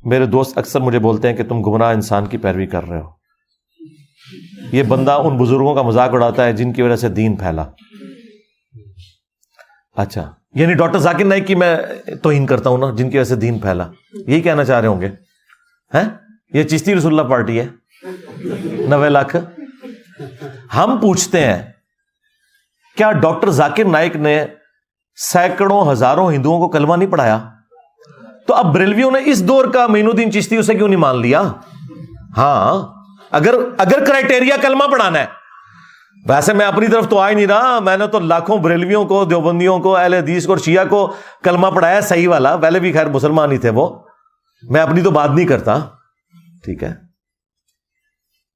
میرے دوست اکثر مجھے بولتے ہیں کہ تم گمراہ انسان کی پیروی کر رہے ہو. یہ بندہ ان بزرگوں کا مذاق اڑاتا ہے جن کی وجہ سے دین پھیلا. اچھا, یعنی ڈاکٹر ذاکر نائک کی میں توہین کرتا ہوں نا, جن کی وجہ سے دین پھیلا, یہی کہنا چاہ رہے ہوں گے ہیں؟ یہ چشتی رسول اللہ پارٹی ہے 90 لاکھ. ہم پوچھتے ہیں کیا ڈاکٹر ذاکر نائک نے سینکڑوں ہزاروں ہندوؤں کو کلمہ نہیں پڑھایا؟ تو اب بریلویوں نے اس دور کا معین الدین چشتی اسے کیوں نہیں مان لیا؟ ہاں, اگر کرائٹیریا کلمہ پڑھانا ہے. ویسے میں اپنی طرف تو آ ہی نہیں رہا, میں نے تو لاکھوں بریلویوں کو, دیوبندیوں کو, اہل حدیث کو اور شیعہ کو کلمہ پڑھایا صحیح والا. پہلے بھی خیر مسلمان ہی تھے وہ, میں اپنی تو بات نہیں کرتا. ٹھیک ہے,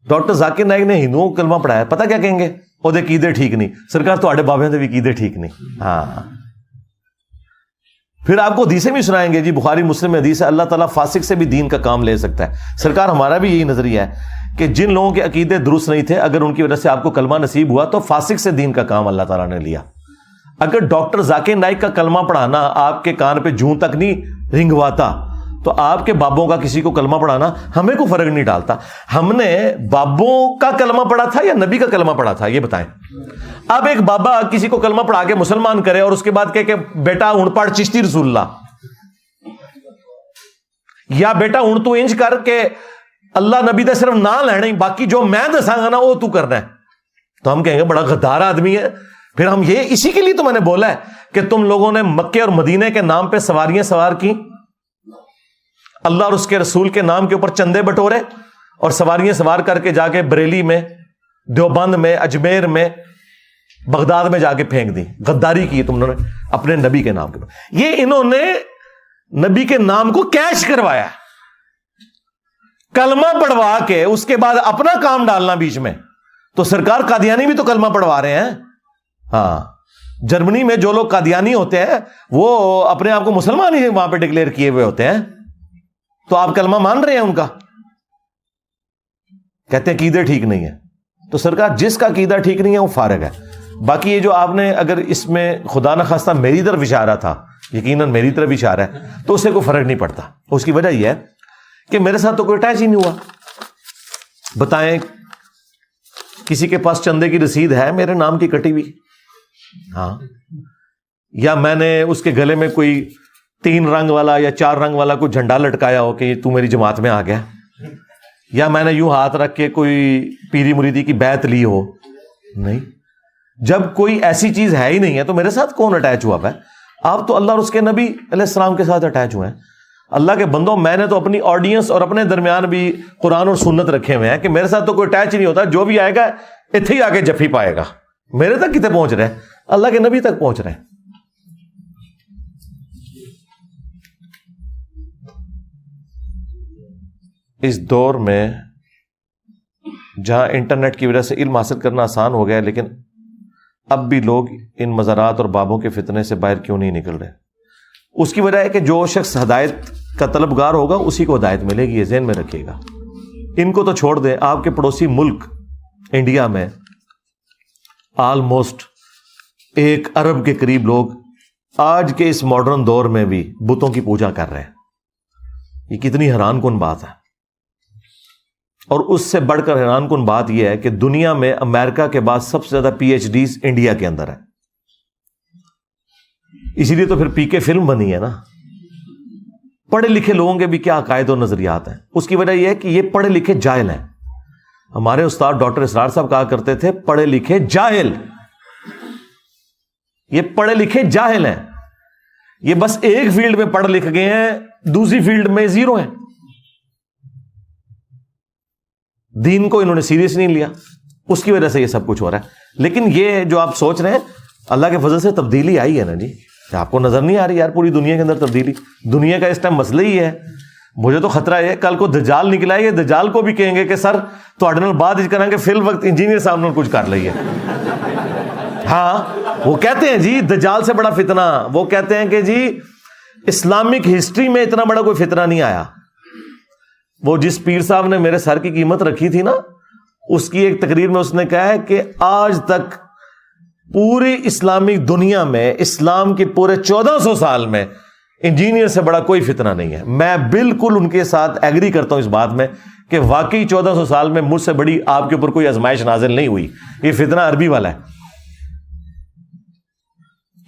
ڈاکٹر ذاکر نائک نے ہندوؤں کو کلمہ پڑھایا, پتہ کیا کہیں گے؟ وہ دے عقیدے ٹھیک نہیں. سرکار تو آڑے بابے دے بھی عقیدے ٹھیک نہیں. ہاں, پھر آپ کو حدیثیں بھی سنائیں گے جی, بخاری مسلم میں حدیث ہے اللہ تعالیٰ فاسق سے بھی دین کا کام لے سکتا ہے. سرکار ہمارا بھی یہی نظریہ ہے کہ جن لوگوں کے عقیدے درست نہیں تھے, اگر ان کی وجہ سے آپ کو کلمہ نصیب ہوا تو فاسق سے دین کا کام اللہ تعالیٰ نے لیا. اگر ڈاکٹر ذاکر نائک کا کلمہ پڑھانا آپ کے کان پہ جوں تک نہیں رنگواتا تو آپ کے بابوں کا کسی کو کلمہ پڑھانا ہمیں کوئی فرق نہیں ڈالتا. ہم نے بابوں کا کلمہ پڑھا تھا یا نبی کا کلمہ پڑھا تھا, یہ بتائیں. اب ایک بابا کسی کو کلمہ پڑھا کے مسلمان کرے اور اس کے بعد کہ بیٹا اون پڑھ چشتی رسول اللہ, یا بیٹا اون تو انج کر کے اللہ نبی دے صرف نہ لینا ہی, باقی جو میں دساں گا نا وہ تو کرنا ہے, تو ہم کہیں گے بڑا غدار آدمی ہے. پھر ہم یہ اسی کے لیے تو میں نے بولا ہے کہ تم لوگوں نے مکے اور مدینے کے نام پہ سواریاں سوار کی, اللہ اور اس کے رسول کے نام کے اوپر چندے بٹورے اور سواریاں سوار کر کے جا کے بریلی میں, دیوبند میں, اجمیر میں, بغداد میں جا کے پھینک دی. غداری کی تم نے اپنے نبی کے نام کے اوپر. یہ انہوں نے نبی کے نام کو کیش کروایا, کلمہ پڑھوا کے اس کے بعد اپنا کام ڈالنا بیچ میں. تو سرکار قادیانی بھی تو کلمہ پڑھوا رہے ہیں. ہاں, جرمنی میں جو لوگ قادیانی ہوتے ہیں وہ اپنے آپ کو مسلمان ہی وہاں پہ ڈکلیئر کیے ہوئے ہوتے ہیں, تو آپ کلمہ مان رہے ہیں ان کا, کہتے ہیں عقیدے ٹھیک نہیں ہے. تو سرکار جس کا عقیدہ ٹھیک نہیں ہے وہ فارغ ہے. باقی یہ جو آپ نے اگر اس میں خدا نخواستہ میری طرف اشارہ تھا, یقیناً میری طرف اشارہ ہے, تو اسے کوئی فرق نہیں پڑتا. اس کی وجہ یہ ہے کہ میرے ساتھ تو کوئی اٹیچ ہی نہیں ہوا. بتائیں کسی کے پاس چندے کی رسید ہے میرے نام کی کٹی ہوئی؟ ہاں, یا میں نے اس کے گلے میں کوئی 3 رنگ والا یا 4 رنگ والا کوئی جھنڈا لٹکایا ہو کہ تو میری جماعت میں آ گیا, یا میں نے یوں ہاتھ رکھ کے کوئی پیری مریدی کی بیعت لی ہو؟ نہیں. جب کوئی ایسی چیز ہے ہی نہیں ہے تو میرے ساتھ کون اٹیچ ہوا ہے؟ آپ تو اللہ اور اس کے نبی علیہ السلام کے ساتھ اٹیچ ہوئے ہیں. اللہ کے بندوں, میں نے تو اپنی آڈینس اور اپنے درمیان بھی قرآن اور سنت رکھے ہوئے ہیں کہ میرے ساتھ تو کوئی اٹیچ ہی نہیں ہوتا. جو بھی آئے گا اتنے ہی آ کے جفی پائے گا. میرے تک کتنے پہنچ رہے ہیں؟ اللہ کے نبی تک پہنچ رہے ہیں. اس دور میں جہاں انٹرنیٹ کی وجہ سے علم حاصل کرنا آسان ہو گیا ہے, لیکن اب بھی لوگ ان مزارات اور بابوں کے فتنے سے باہر کیوں نہیں نکل رہے؟ اس کی وجہ ہے کہ جو شخص ہدایت کا طلبگار ہوگا اسی کو ہدایت ملے گی, یہ ذہن میں رکھیے گا. ان کو تو چھوڑ دیں, آپ کے پڑوسی ملک انڈیا میں آلموسٹ 1 ارب کے قریب لوگ آج کے اس ماڈرن دور میں بھی بتوں کی پوجا کر رہے ہیں. یہ کتنی حیران کن بات ہے. اور اس سے بڑھ کر حیران کن بات یہ ہے کہ دنیا میں امریکہ کے بعد سب سے زیادہ پی ایچ ڈیز انڈیا کے اندر ہے. اسی لیے تو پھر پی کے فلم بنی ہے نا. پڑھے لکھے لوگوں کے بھی کیا عقائد و نظریات ہیں. اس کی وجہ یہ ہے کہ یہ پڑھے لکھے جاہل ہیں. ہمارے استاد ڈاکٹر اسرار صاحب کہا کرتے تھے پڑھے لکھے جاہل. یہ پڑھے لکھے جاہل ہیں. یہ بس ایک فیلڈ میں پڑھ لکھ گئے ہیں, دوسری فیلڈ میں زیرو ہیں. دین کو انہوں نے سیریس نہیں لیا, اس کی وجہ سے یہ سب کچھ ہو رہا ہے. لیکن یہ جو آپ سوچ رہے ہیں اللہ کے فضل سے تبدیلی آئی ہے نا جی. آپ کو نظر نہیں آ رہی یار پوری دنیا کے اندر تبدیلی؟ دنیا کا اس ٹائم مسئلہ ہی ہے. مجھے تو خطرہ ہے کل کو دجال نکلا ہے, یہ دجال کو بھی کہیں گے کہ سر تو بات کریں گے فی الوقت انجینئر صاحب نے کچھ کر لئی ہے. ہاں وہ کہتے ہیں جی دجال سے بڑا فتنہ, وہ کہتے ہیں کہ جی اسلامک ہسٹری میں اتنا بڑا کوئی فتنہ نہیں آیا. وہ جس پیر صاحب نے میرے سر کی قیمت رکھی تھی نا, اس کی ایک تقریر میں اس نے کہا ہے کہ آج تک پوری اسلامک دنیا میں اسلام کے پورے 1400 سال میں انجینئر سے بڑا کوئی فتنہ نہیں ہے. میں بالکل ان کے ساتھ ایگری کرتا ہوں اس بات میں کہ واقعی 1400 سال میں مجھ سے بڑی آپ کے اوپر کوئی آزمائش نازل نہیں ہوئی. یہ فتنہ عربی والا ہے،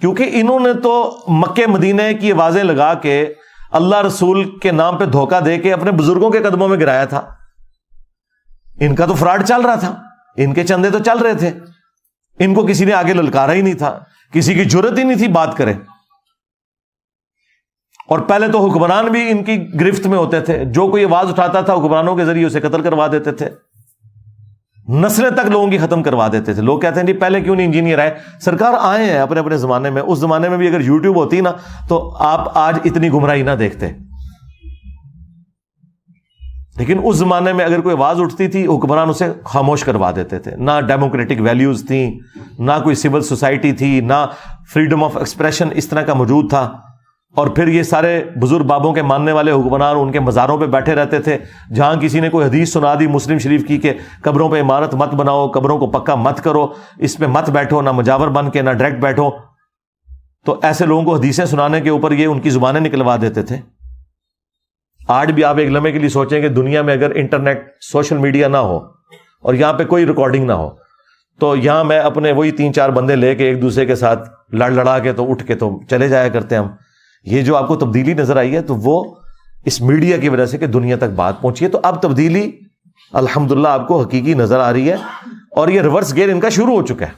کیونکہ انہوں نے تو مکے مدینے کی آوازیں لگا کے اللہ رسول کے نام پہ دھوکہ دے کے اپنے بزرگوں کے قدموں میں گرایا تھا. ان کا تو فراڈ چل رہا تھا، ان کے چندے تو چل رہے تھے، ان کو کسی نے آگے للکارا ہی نہیں تھا، کسی کی جرت ہی نہیں تھی بات کرے. اور پہلے تو حکمران بھی ان کی گرفت میں ہوتے تھے، جو کوئی آواز اٹھاتا تھا حکمرانوں کے ذریعے اسے قتل کروا دیتے تھے، نسلیں تک لوگوں کی ختم کروا دیتے تھے. لوگ کہتے ہیں جی پہلے کیوں نہیں انجینئر آئے؟ سرکار آئے ہیں اپنے اپنے زمانے میں. اس زمانے میں بھی اگر یوٹیوب ہوتی نا تو آپ آج اتنی گمراہی نہ دیکھتے. لیکن اس زمانے میں اگر کوئی آواز اٹھتی تھی حکمران اسے خاموش کروا دیتے تھے. نہ ڈیموکریٹک ویلیوز تھیں، نہ کوئی سول سوسائٹی تھی، نہ فریڈم آف ایکسپریشن اس طرح کا موجود تھا. اور پھر یہ سارے بزرگ بابوں کے ماننے والے حکمران ان کے مزاروں پہ بیٹھے رہتے تھے. جہاں کسی نے کوئی حدیث سنا دی مسلم شریف کی کہ قبروں پہ عمارت مت بناؤ، قبروں کو پکا مت کرو، اس پہ مت بیٹھو، نہ مجاور بن کے نہ ڈائریکٹ بیٹھو، تو ایسے لوگوں کو حدیثیں سنانے کے اوپر یہ ان کی زبانیں نکلوا دیتے تھے. آج بھی آپ ایک لمحے کے لیے سوچیں کہ دنیا میں اگر انٹرنیٹ سوشل میڈیا نہ ہو اور یہاں پہ کوئی ریکارڈنگ نہ ہو تو یہاں میں اپنے وہی 3-4 بندے لے کے ایک دوسرے کے ساتھ لڑا کے تو اٹھ کے تو چلے جایا کرتے ہیں ہم. یہ جو آپ کو تبدیلی نظر آئی ہے تو وہ اس میڈیا کی وجہ سے کہ دنیا تک بات پہنچی ہے. تو اب تبدیلی الحمدللہ آپ کو حقیقی نظر آ رہی ہے اور یہ ریورس گیئر ان کا شروع ہو چکا ہے.